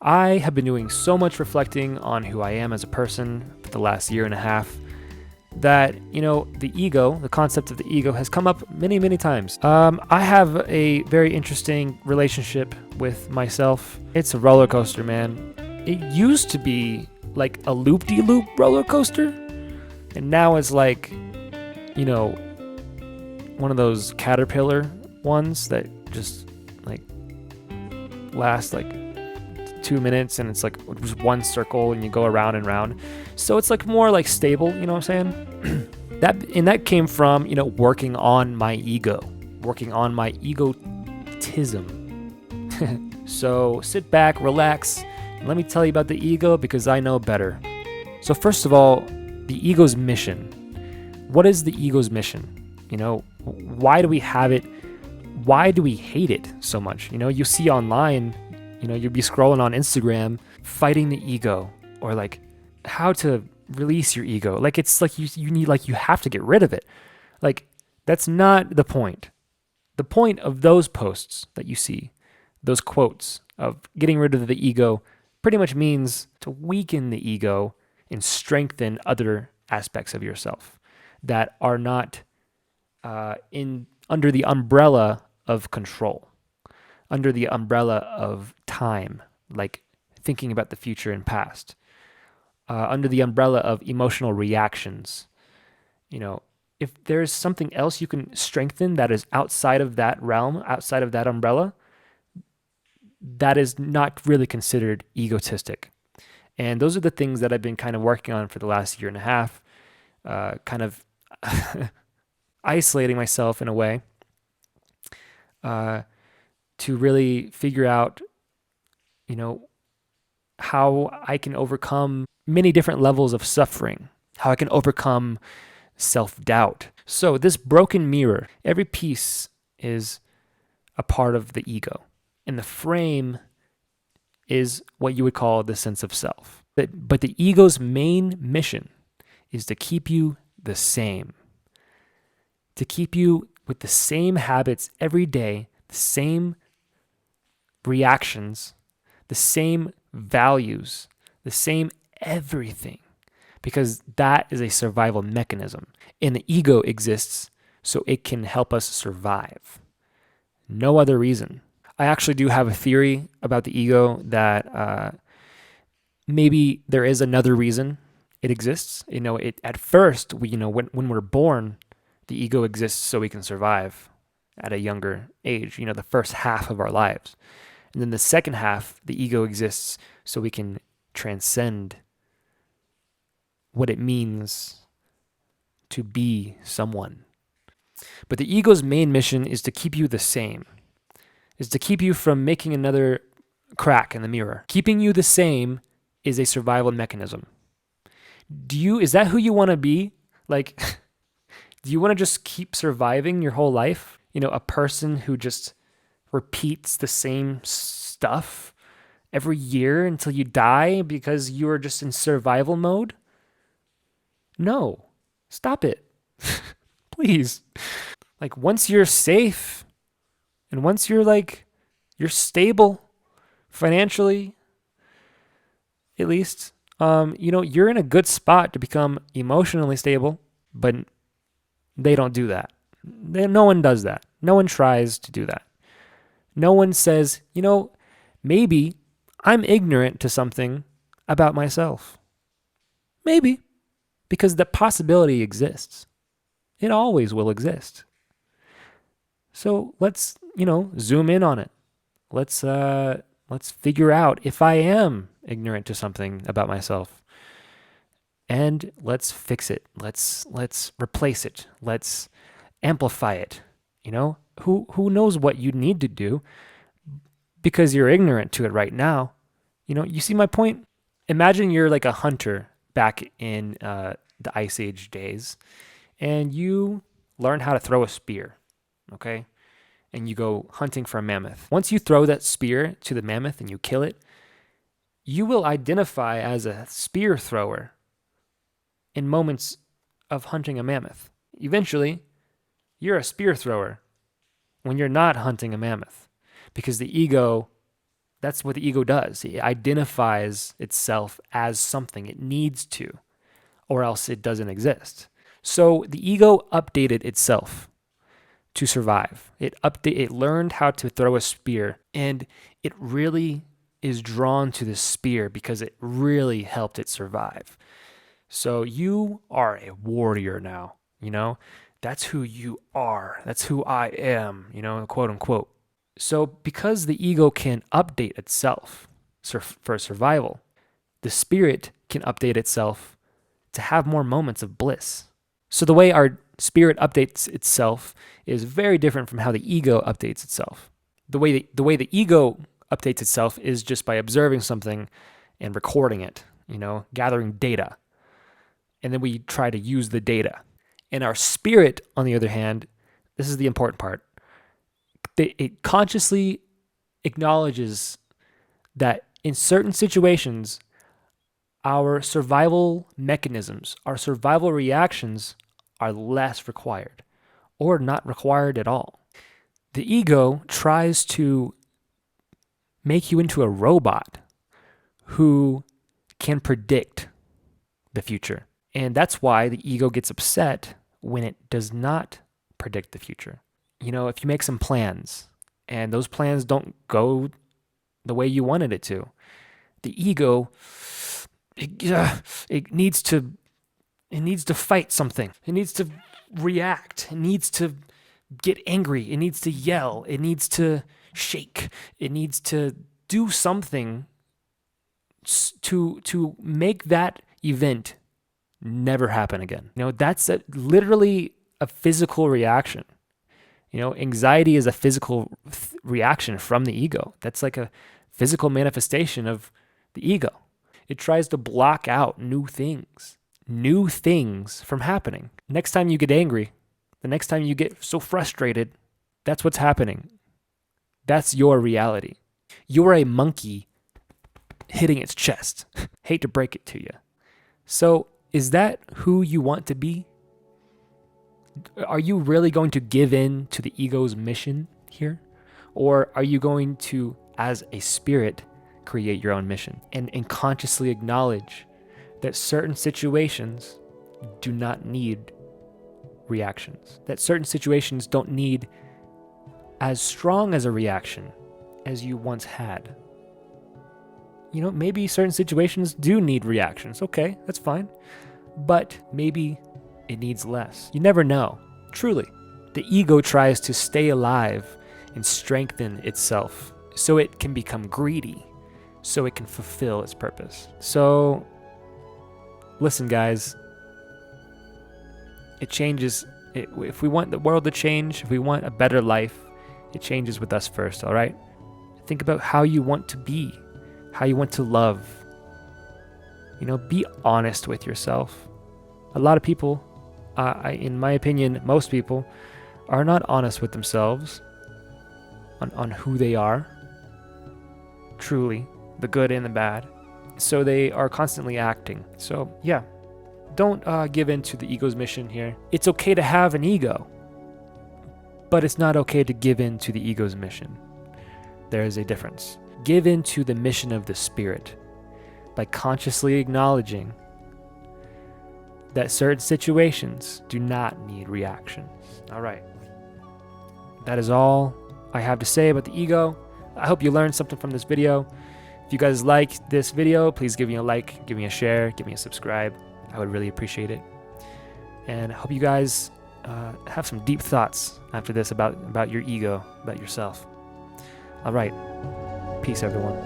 I have been doing so much reflecting on who I am as a person for the last year and a half that, the ego, the concept of the ego has come up many, many times. I have a very interesting relationship with myself. It's a roller coaster, man. It used to be like a loop-de-loop roller coaster, and now it's like, one of those caterpillar ones that just like last like 2 minutes, and it's like just one circle and you go around and round. So it's like more like stable, you know what I'm saying? that came from, working on my ego, working on my egotism. So sit back, relax, and let me tell you about the ego because I know better. So first of all, the ego's mission. What is the ego's mission? Why do we have it? Why do we hate it so much? You see online, you'll be scrolling on Instagram, fighting the ego, or like how to release your ego. Like it's like you need, like you have to get rid of it. Like that's not the point. The point of those posts that you see, those quotes of getting rid of the ego, pretty much means to weaken the ego and strengthen other aspects of yourself that are not under the umbrella of control, under the umbrella of time, like thinking about the future and past, under the umbrella of emotional reactions. If there's something else you can strengthen that is outside of that realm, outside of that umbrella, that is not really considered egotistic. And those are the things that I've been kind of working on for the last year and a half, kind of isolating myself in a way, to really figure out, how I can overcome many different levels of suffering, how I can overcome self-doubt. So this broken mirror, every piece is a part of the ego, and the frame is what you would call the sense of self. But the ego's main mission is to keep you the same, to keep you with the same habits every day, the same reactions, the same values, the same everything, because that is a survival mechanism. And the ego exists so it can help us survive. No other reason. I actually do have a theory about the ego that maybe there is another reason it exists. At first, when we're born, the ego exists so we can survive at a younger age, the first half of our lives. And then the second half, the ego exists so we can transcend what it means to be someone. But the ego's main mission is to keep you the same, is to keep you from making another crack in the mirror. Keeping you the same is a survival mechanism. Is that who you want to be? Like, do you want to just keep surviving your whole life? A person who just repeats the same stuff every year until you die because you're just in survival mode? No, stop it. Please. Like once you're safe and once you're stable financially, at least, you're in a good spot to become emotionally stable, but they don't do that. No one does that. No one tries to do that. No one says, maybe I'm ignorant to something about myself. Maybe, because the possibility exists. It always will exist. So let's, zoom in on it. Let's figure out if I am ignorant to something about myself. And let's fix it. Let's replace it. Let's amplify it. Who knows what you need to do because you're ignorant to it right now. You see my point? Imagine you're like a hunter back in the Ice Age days, and you learn how to throw a spear, okay? And you go hunting for a mammoth. Once you throw that spear to the mammoth and you kill it, you will identify as a spear thrower in moments of hunting a mammoth. Eventually, you're a spear thrower when you're not hunting a mammoth, because the ego That's what the ego does. It identifies itself as something. It needs to, or else it doesn't exist. So the ego updated itself to survive. It learned how to throw a spear, and it really is drawn to the spear because it really helped it survive. So you are a warrior now, That's who you are. That's who I am, quote unquote. So because the ego can update itself for survival, the spirit can update itself to have more moments of bliss. So the way our spirit updates itself is very different from how the ego updates itself. The way the ego updates itself is just by observing something and recording it, gathering data. And then we try to use the data. And our spirit, on the other hand, this is the important part. It consciously acknowledges that in certain situations, our survival mechanisms, our survival reactions are less required or not required at all. The ego tries to make you into a robot who can predict the future. And that's why the ego gets upset when it does not predict the future. If you make some plans and those plans don't go the way you wanted it to, the ego, it needs to fight something. It needs to react. It needs to get angry. It needs to yell. It needs to shake. It needs to do something to make that event never happen again. That's literally a physical reaction. Anxiety is a physical reaction from the ego. That's like a physical manifestation of the ego. It tries to block out new things from happening. Next time you get angry, the next time you get so frustrated, that's what's happening. That's your reality. You're a monkey hitting its chest. Hate to break it to you. So, is that who you want to be? Are you really going to give in to the ego's mission here? Or are you going to, as a spirit, create your own mission and consciously acknowledge that certain situations do not need reactions, that certain situations don't need as strong as a reaction as you once had? Maybe certain situations do need reactions. Okay, that's fine. But maybe it needs less. You never know. Truly, the ego tries to stay alive and strengthen itself so it can become greedy, so it can fulfill its purpose. So, listen, guys, it changes. If we want the world to change, if we want a better life, it changes with us first, all right? Think about how you want to be, how you want to love. Be honest with yourself. A lot of people, in my opinion, most people, are not honest with themselves on who they are, truly, the good and the bad. So they are constantly acting. So, yeah, don't give in to the ego's mission here. It's okay to have an ego, but it's not okay to give in to the ego's mission. There is a difference. Give in to the mission of the spirit by consciously acknowledging that certain situations do not need reactions. All right. That is all I have to say about the ego. I hope you learned something from this video. If you guys like this video, please give me a like, give me a share, give me a subscribe. I would really appreciate it. And I hope you guys have some deep thoughts after this about your ego, about yourself. All right. Peace, everyone.